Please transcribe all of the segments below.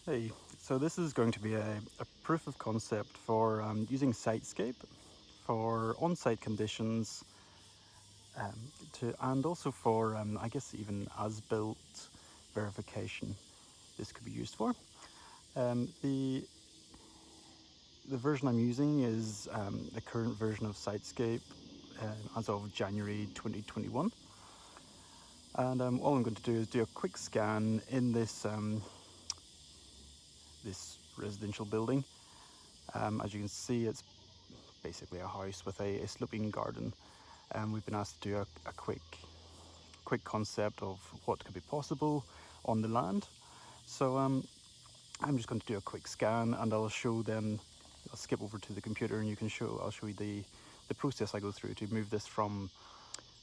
Hey, so this is going to be a proof of concept for using Sitescape for on-site conditions and also for, I guess, even as-built verification this could be used for. The version I'm using is the current version of Sitescape as of January 2021. And all I'm going to do is do a quick scan in this this residential building. As you can see, it's basically a house with a sloping garden, and we've been asked to do a quick concept of what could be possible on the land. So I'm just going to do a quick scan, and I'll show then. I'll skip over to the computer, and I'll show you the process I go through to move this from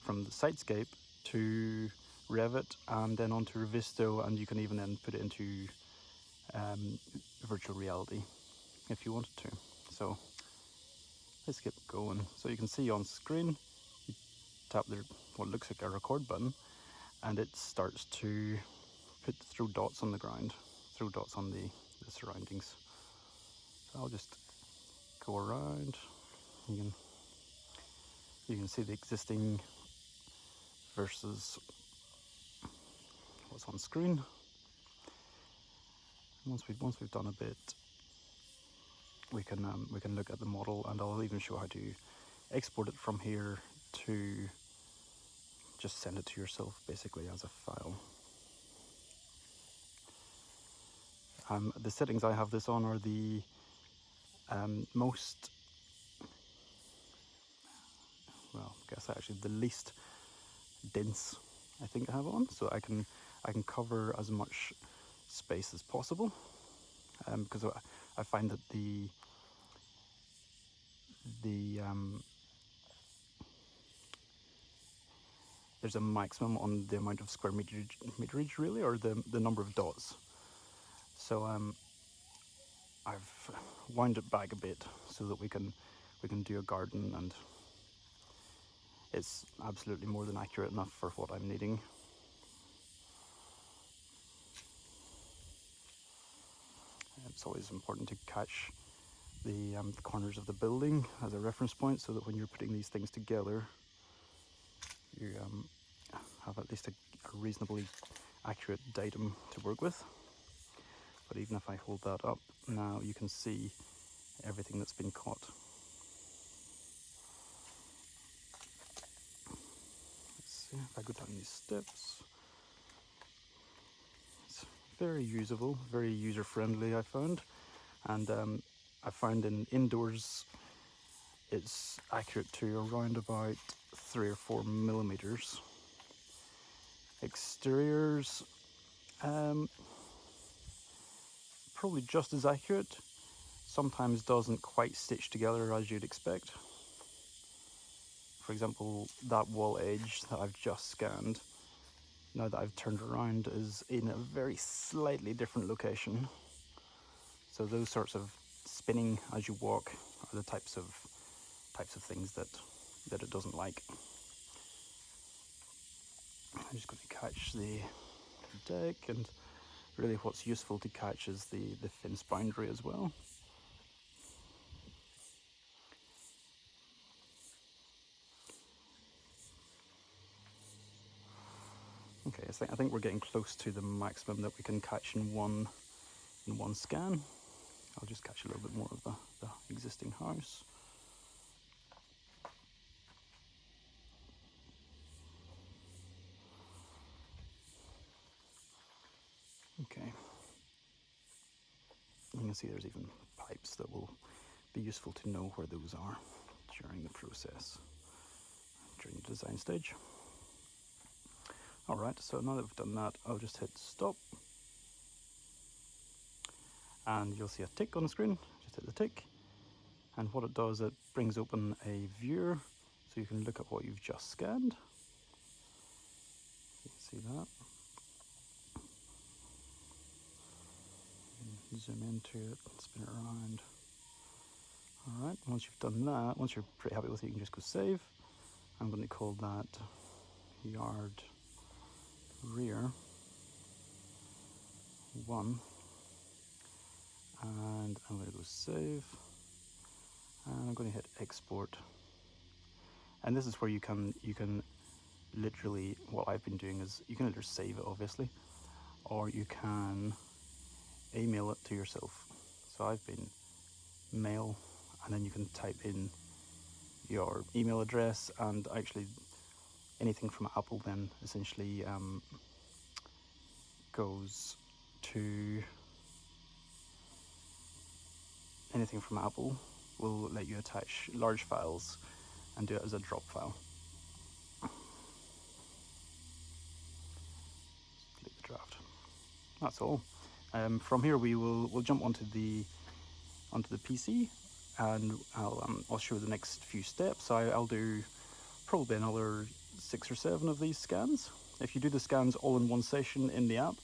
the Sitescape to Revit and then onto Revisto, and you can even then put it into virtual reality if you wanted to. So let's get going. So you can see on screen, you tap what looks like a record button, and it starts to throw dots on the ground, throw dots on the surroundings. So I'll just go around. You can see the existing versus what's on screen. Once we've done a bit, we can look at the model, and I'll even show how to export it from here to just send it to yourself basically as a file. The settings I have this on are the most, well, I guess actually the least dense I think I have on, so I can cover as much space as possible, because I find that the there's a maximum on the amount of square meterage really, or the number of dots. So I've wound it back a bit so that we can do a garden, and it's absolutely more than accurate enough for what I'm needing. It's always important to catch the corners of the building as a reference point, so that when you're putting these things together, you have at least a reasonably accurate datum to work with. But even if I hold that up now, you can see everything that's been caught. Let's see if I go down these steps. It's very usable, very user-friendly, I found. And I found in indoors, it's accurate to around about 3 or 4 millimeters. Exteriors, probably just as accurate. Sometimes doesn't quite stitch together as you'd expect. For example, that wall edge that I've just scanned, now that I've turned around, is in a very slightly different location. So those sorts of spinning as you walk are the types of things that it doesn't like. I'm just going to catch the deck, and really what's useful to catch is the fence boundary as well. Okay, I think we're getting close to the maximum that we can catch in one scan. I'll just catch a little bit more of the existing house. Okay. You can see there's even pipes that will be useful to know where those are during the process, during the design stage. Alright, so now that we've done that, I'll just hit stop. And you'll see a tick on the screen. Just hit the tick. And what it does, it brings open a viewer, so you can look at what you've just scanned. You can see that. Zoom into it, spin it around. Alright, once you've done that, once you're pretty happy with it, you can just go save. I'm going to call that yard rear 1. and I'm going to go save, and I'm going to hit export. And this is where you can literally, what I've been doing is you can either save it obviously, or you can email it to yourself. So I've been mail, and then you can type in your email address, and actually anything from Apple then essentially goes to, anything from Apple will let you attach large files and do it as a drop file. Delete the draft. That's all. From here we'll jump onto the PC, and I'll show the next few steps. I'll do probably another 6 or 7 of these scans. If you do the scans all in one session in the app,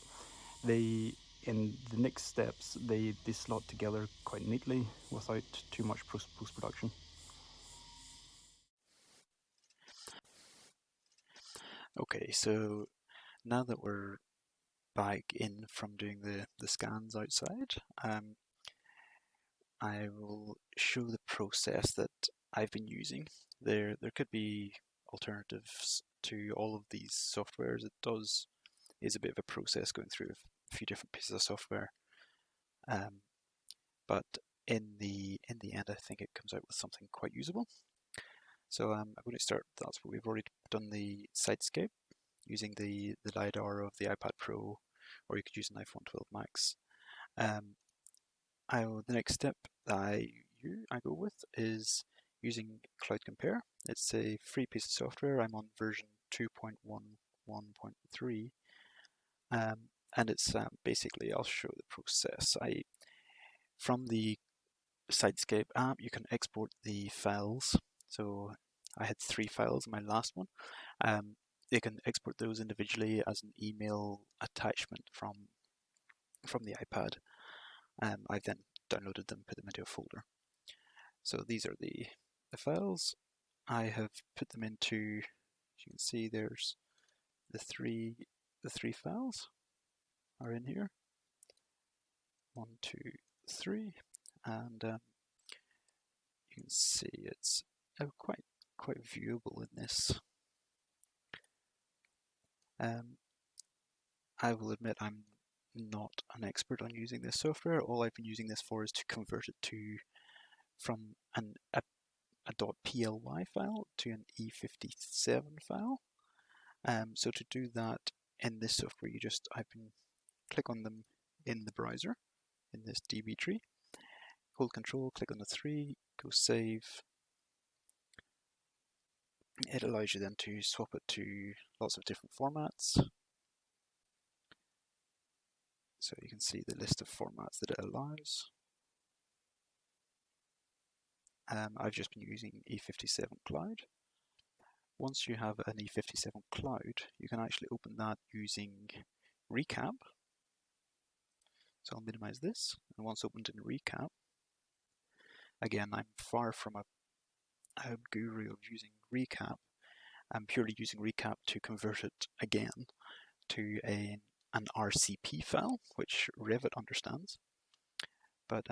in the next steps they slot together quite neatly without too much post-production. Okay, so now that we're back in from doing the scans outside, I will show the process that I've been using. There could be alternatives to all of these softwares. It is a bit of a process going through a few different pieces of software, but in the end, I think it comes out with something quite usable. So I'm going to start. That's what we've already done, the Sitescape, using the Lidar of the iPad Pro, or you could use an iPhone 12 Max. The next step that I go with is using Cloudcompare. It's a free piece of software. I'm on version 2.11.3, and it's basically, I'll show the process. From the Sitescape app, you can export the files. So I had 3 files in my last one. You can export those individually as an email attachment from the iPad. I then downloaded them, put them into a folder. So these are the files. I have put them into, as you can see, there's the three files are in here. 1, 2, 3, and you can see it's quite viewable in this. I will admit I'm not an expert on using this software. All I've been using this for is to convert it from a .ply file to an E57 file. So to do that in this software, I've been click on them in the browser in this DB tree, hold Control, click on the 3, go save. It allows you then to swap it to lots of different formats. So you can see the list of formats that it allows. I've just been using E57 Cloud. Once you have an E57 Cloud, you can actually open that using Recap. So I'll minimize this, and once opened in Recap, again, I'm far from a guru of using Recap. I'm purely using Recap to convert it again to an RCP file, which Revit understands. But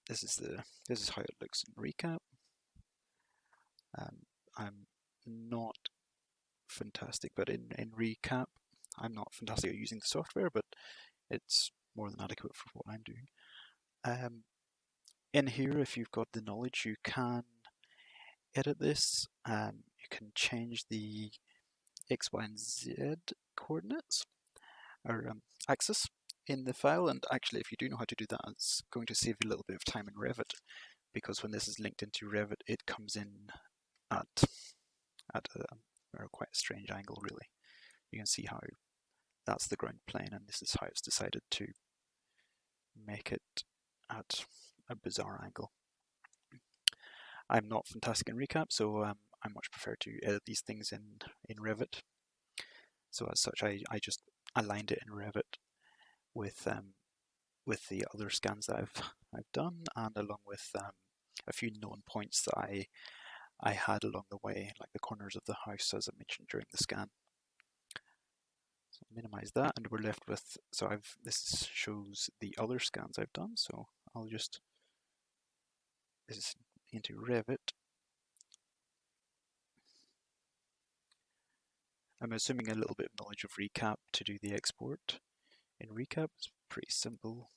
this is how it looks in Recap. I'm not fantastic, but in Recap, I'm not fantastic at using the software, but it's more than adequate for what I'm doing. In here, if you've got the knowledge, you can edit this. You can change the X, Y, and Z coordinates or axis in the file, and actually if you do know how to do that, it's going to save you a little bit of time in Revit, because when this is linked into Revit, it comes in at quite a strange angle, really. You can see how that's the ground plane, and this is how it's decided to make it at a bizarre angle. I'm not fantastic in Recap, so I much prefer to edit these things in Revit. So as such, I just aligned it in Revit with the other scans that I've done, and along with a few known points that I had along the way, like the corners of the house, as I mentioned during the scan. So minimize that, and we're left with, this shows the other scans I've done. So I'll just, this is into Revit. I'm assuming a little bit of knowledge of Recap to do the export. In Recap, it's pretty simple.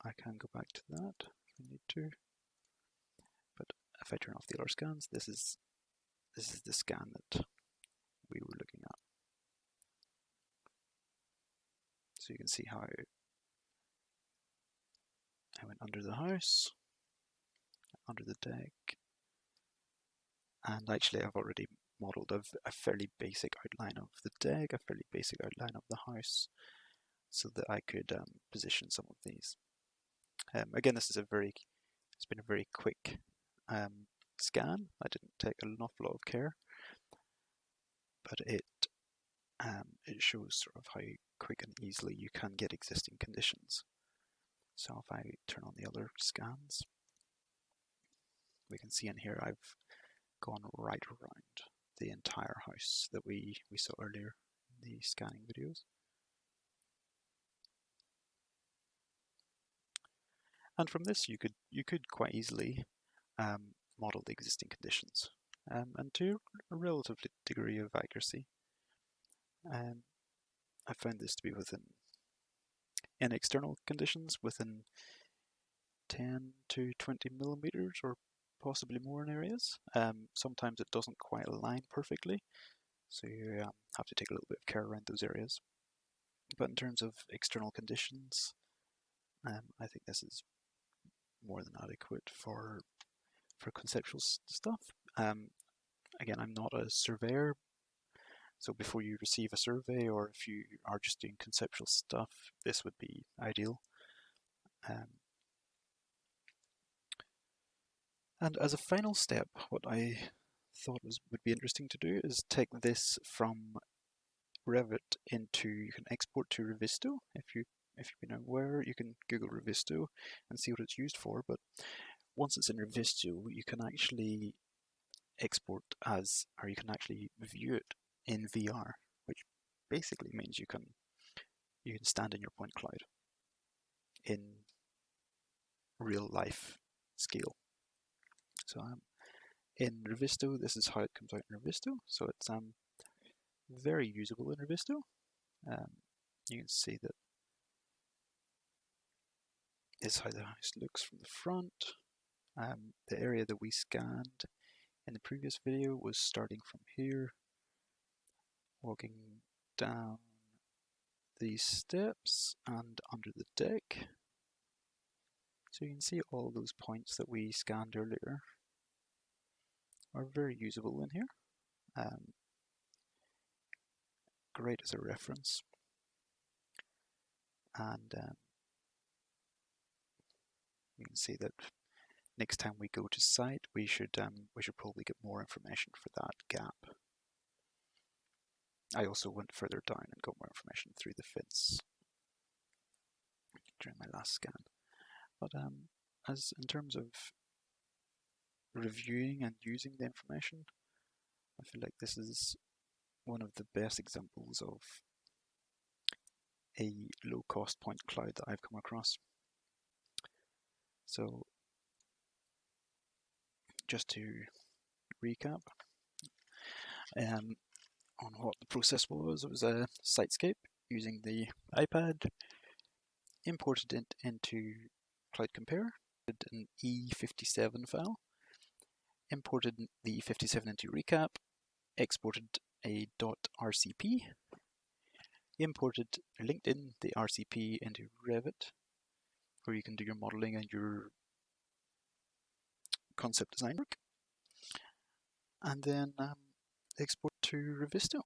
I can go back to that if I need to. But if I turn off the other scans, this is the scan that we were looking at. So you can see how I went under the house, under the deck, and actually I've already modelled a fairly basic outline of the deck, a fairly basic outline of the house, so that I could position some of these. Again, it's been a very quick scan. I didn't take an awful lot of care, but it shows sort of how quick and easily you can get existing conditions. So if I turn on the other scans, we can see in here I've gone right around the entire house that we saw earlier in the scanning videos. And from this you could quite easily model the existing conditions and to a relative degree of accuracy. I found this to be in external conditions within 10 to 20 millimeters or possibly more in areas. Sometimes it doesn't quite align perfectly, so you have to take a little bit of care around those areas. But in terms of external conditions, I think this is more than adequate for conceptual stuff. Again, I'm not a surveyor, so before you receive a survey or if you are just doing conceptual stuff, this would be ideal. And as a final step, what I thought would be interesting to do is take this from Revit into, you can export to Revisto. If you've been aware, you can Google Revisto and see what it's used for, but once it's in Revisto, you can actually export as, or you can actually view it in VR, which basically means you can stand in your point cloud in real life scale. So in Revisto, this is how it comes out in Revisto. So it's very usable in Revisto. You can see that this is how the house looks from the front. The area that we scanned in the previous video was starting from here, walking down these steps and under the deck. So you can see all those points that we scanned earlier are very usable in here. Great as a reference. And you can see that next time we go to site, we should probably get more information for that gap. I also went further down and got more information through the fence during my last scan. But as in terms of reviewing and using the information, I feel like this is one of the best examples of a low-cost point cloud that I've come across. So just to recap on what the process was, it was a Sitescape using the iPad, imported it into Cloudcompare, an E57 file, imported the E57 into Recap, exported a .rcp, imported, linked in the RCP into Revit, where you can do your modeling and your concept design work, and then export to Revisto.